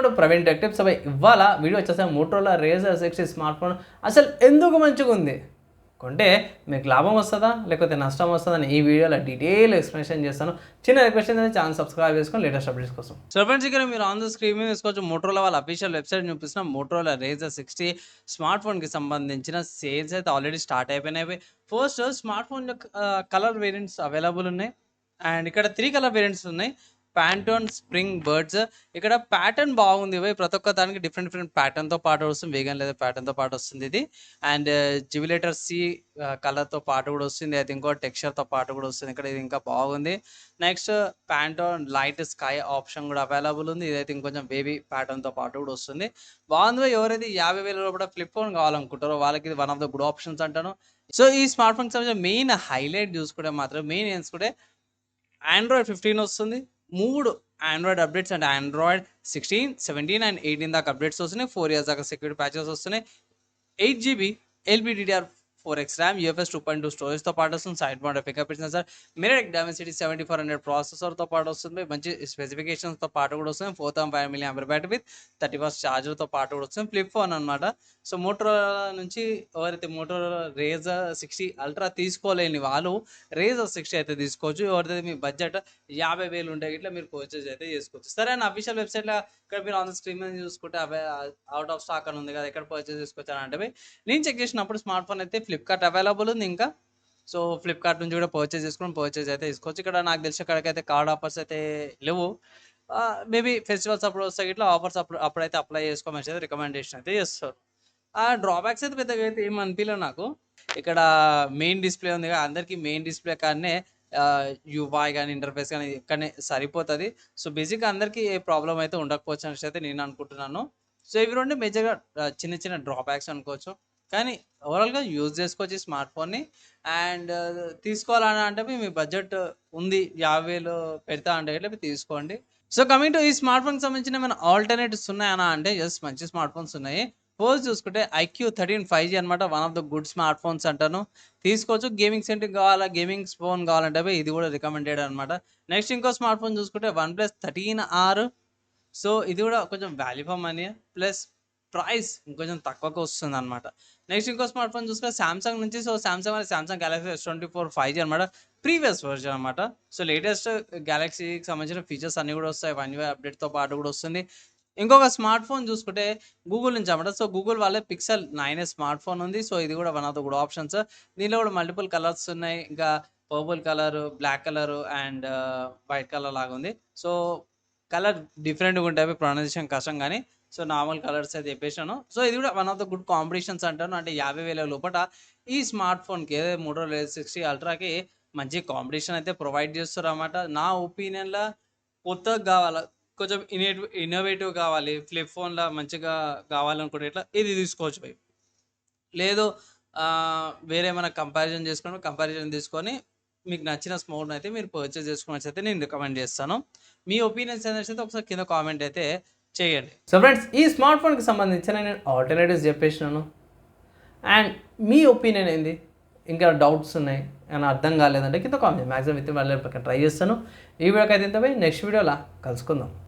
కూడా Praveen tech tips అవి ఇవాళ వీడియో వచ్చేసా మోటరోలా రేజర్ 60 స్మార్ట్ ఫోన్ అసలు ఎందుకు మంచిగా ఉంది, కొంటే మీకు లాభం వస్తుందా లేకపోతే నష్టం వస్తుందా అని ఈ వీడియోలో డీటెయిల్ ఎక్స్ప్లెనేషన్ చేస్తాను. చిన్న రిక్వెస్ట్ ఏంటంటే ఛానల్ సబ్స్క్రైబ్ చేసుకొని లేటెస్ట్ అప్డేట్స్ కోసం. సో ఫ్రెండ్స్, ఇక్కడ మీరు ఆన్ ద స్క్రీన్ మీద తీసుకోవచ్చు మోటరోలా వాళ్ళ అఫీషియల్ వెబ్సైట్ చూపిస్తున్న మోటరోలా రేజర్ 60 స్మార్ట్ ఫోన్కి సంబంధించిన సేల్స్ అయితే ఆల్రెడీ స్టార్ట్ అయిపోయినాయి. First smart phone colour variants available ఉన్నాయి అండ్ ఇక్కడ 3 కలర్ వేరియంట్స్ ఉన్నాయి. ప్యాంటోన్ స్ప్రింగ్ బర్డ్స్, ఇక్కడ ప్యాటర్న్ బాగుంది. ప్రతి ఒక్క దానికి డిఫరెంట్ ప్యాటర్న్తో పాటు వస్తుంది. వేగన్ లేదా ప్యాటర్న్తో పాటు వస్తుంది ఇది. అండ్ జిబిలేటర్ సి కలర్తో పాటు కూడా వస్తుంది. అయితే ఇంకో టెక్స్చర్తో పాటు కూడా వస్తుంది. ఇక్కడ ఇది ఇంకా బాగుంది. Next pontoon light sky option కూడా అవైలబుల్ ఉంది. ఇదైతే ఇంకొంచెం బేబీ ప్యాటర్న్తో పాటు కూడా వస్తుంది. బాగుంది. ఎవరైతే 50,000 లోపల ఫ్లిప్ ఫోన్ కావాలనుకుంటారో వాళ్ళకి ఇది one of the good options అంటాను. సో ఈ స్మార్ట్ ఫోన్కి సంబంధించిన మెయిన్ హైలైట్ చూసుకుంటే మాత్రం మెయిన్ ఎంచుకుంటే ఆండ్రాయిడ్ 15 వస్తుంది. 3 ఆండ్రాయిడ్ అప్డేట్స్ అంటే ఆండ్రాయిడ్ 16, 17 అండ్ 18 దాకా అప్డేట్స్ వస్తున్నాయి. 4 years దాకా సెక్యూరిటీ ప్యాచెస్ వస్తున్నాయి. 8GB LPDDR4X ర్యామ్, UFS 2.2 స్టోరేజ్తో పాటు వస్తుంది. సైడ్ మౌంట్ పికప్ ఇచ్చిన సార్ మిరర్ డైమెన్సిటీ 7400 ప్రాసెసర్తో పాటు వస్తుంది. మంచి స్పెసిఫికేషన్స్తో పాటు కూడా వస్తుంది. 4005 mAh బ్యాటరీ విత్ 30W ఛార్జర్తో పాటు కూడా వస్తుంది. ఫ్లిప్ ఫోన్ అనమాట. సో మోటరోలా నుంచి ఎవరైతే మోటరోలా రేజర్ 60 అల్ట్రా తీసుకోలేని వాళ్ళు రేజర్ 60 అయితే తీసుకోవచ్చు. ఎవరైతే మీ బడ్జెట్ 50,000 ఉంటే ఇట్లా మీరు పర్చేజ్ అయితే చేసుకోవచ్చు. సరే అండి, అఫీషియల్ వెబ్సైట్లో ఇక్కడ మీరు ఆన్ ద స్క్రీన్ మీద చూసుకుంటే అవే అవుట్ ఆఫ్ స్టాక్ అని ఉంది కదా, ఎక్కడ పర్చేజ్ చేసుకోవచ్చు అని అంటే నేను చెక్ చేసినప్పుడు స్మార్ట్ ఫోన్ అయితే ఫ్లిప్కార్ట్ అవైలబుల్ ఉంది. ఇంకా సో ఫ్లిప్కార్ట్ నుంచి కూడా పర్చేజ్ అయితే తీసుకోవచ్చు. ఇక్కడ నాకు తెలిసిన కాడికైతే కార్డ్ ఆఫర్స్ అయితే లేవు. మేబీ ఫెస్టివల్స్ అప్పుడు వస్తాయి, ఇట్లా ఆఫర్స్ అప్పుడైతే అప్లై చేసుకోమని అయితే రికమెండేషన్ అయితే చేస్తారు. డ్రాబ్యాక్స్ అయితే పెద్దగా అయితే ఏం అనిపించలేదు నాకు. ఇక్కడ మెయిన్ డిస్ప్లే ఉంది కదా, అందరికీ మెయిన్ డిస్ప్లే కానీ యూఐ కానీ ఇంటర్ఫేస్ కానీ ఇక్కడనే సరిపోతుంది. సో బేసిక్గా అందరికీ ఏ ప్రాబ్లం అయితే ఉండకపోవచ్చు అనేసి అయితే నేను అనుకుంటున్నాను. సో ఇవి రెండు మేజర్గా చిన్న డ్రాబ్యాక్స్ అనుకోవచ్చు. కానీ ఓవరాల్గా యూజ్ చేసుకోవచ్చు ఈ స్మార్ట్ ఫోన్ని. అండ్ తీసుకోవాలని అంటే మీ బడ్జెట్ ఉంది 50,000 పెడతా అంటే ఇట్లా తీసుకోండి. సో కమింగ్ టు ఈ స్మార్ట్ ఫోన్కి సంబంధించిన ఏమైనా ఆల్టర్నేటివ్స్ ఉన్నాయన్నా అంటే ఎస్, మంచి స్మార్ట్ ఫోన్స్ ఉన్నాయి. ఫస్ట్ చూసుకుంటే IQ13 5G అనమాట. One of the good smart phones అంటాను, తీసుకోవచ్చు. గేమింగ్ సెంటర్ కావాలా, గేమింగ్ ఫోన్ కావాలంటే ఇది కూడా రికమెండెడ్ అనమాట. నెక్స్ట్ ఇంకో స్మార్ట్ ఫోన్ చూసుకుంటే OnePlus 13R. సో ఇది కూడా కొంచెం value for money plus price ఇంకొంచెం తక్కువకు వస్తుంది అనమాట. నెక్స్ట్ ఇంకో స్మార్ట్ ఫోన్ చూసుకుంటే సామ్సంగ్ నుంచి. So Samsung Galaxy S24 5G అనమాట, ప్రీవియస్ వర్జన్ అనమాట. సో లేటెస్ట్ గెలాక్సీకి సంబంధించిన ఫీచర్స్ అన్నీ కూడా వస్తాయి. 1 year అప్డేట్తో పాటు కూడా వస్తుంది. ఇంకొక స్మార్ట్ ఫోన్ చూసుకుంటే గూగుల్ నుంచి అనమాట. సో గూగుల్ వాళ్ళే పిక్సెల్ 9 స్మార్ట్ ఫోన్ ఉంది. సో ఇది కూడా one of the good options. దీనిలో కూడా మల్టిపుల్ కలర్స్ ఉన్నాయి. ఇంకా purple colour, black colour and white colour లాగా ఉంది. సో కలర్ డిఫరెంట్గా ఉంటాయి, ప్రొనౌన్సియేషన్ కష్టం కానీ. సో నార్మల్ కలర్స్ అయితే చెప్పేసాను. సో ఇది కూడా one of the good competitions అంటాను. అంటే 50,000 లోపల ఈ స్మార్ట్ ఫోన్కి ఏదైతే మోటరోలా 60 అల్ట్రాకి మంచి కాంపిటీషన్ అయితే ప్రొవైడ్ చేస్తారు అన్నమాట. నా ఒపీనియన్లో కొత్తగా కావాలా, కొంచెం ఇన్నోవేటివ్ కావాలి, ఫ్లిప్ ఫోన్లో మంచిగా కావాలనుకుంటే ఇట్లా ఇది తీసుకోవచ్చు భయ్. లేదు వేరే ఏమైనా కంపారిజన్ తీసుకొని మీకు నచ్చిన స్మార్ట్ అయితే మీరు పర్చేస్ చేసుకోవచ్చు అయితే నేను రికమెండ్ చేస్తాను. మీ ఒపీనియన్స్ అయితే ఒకసారి కింద కామెంట్ అయితే చేయండి. సో ఫ్రెండ్స్, ఈ స్మార్ట్ ఫోన్కి సంబంధించిన నేను ఆల్టర్నేటివ్స్ చెప్పేసినాను. అండ్ మీ ఒపీనియన్ ఏంది? ఇంకా డౌట్స్ ఉన్నాయి, ఏమైనా అర్థం కాలేదంటే కింద కామెంట్ మ్యాక్సిమం విత్ వాళ్ళ ట్రై చేస్తాను. ఈ వీడియోకి అయితే ఇంత పోయి నెక్స్ట్ వీడియోలా కలుసుకుందాం.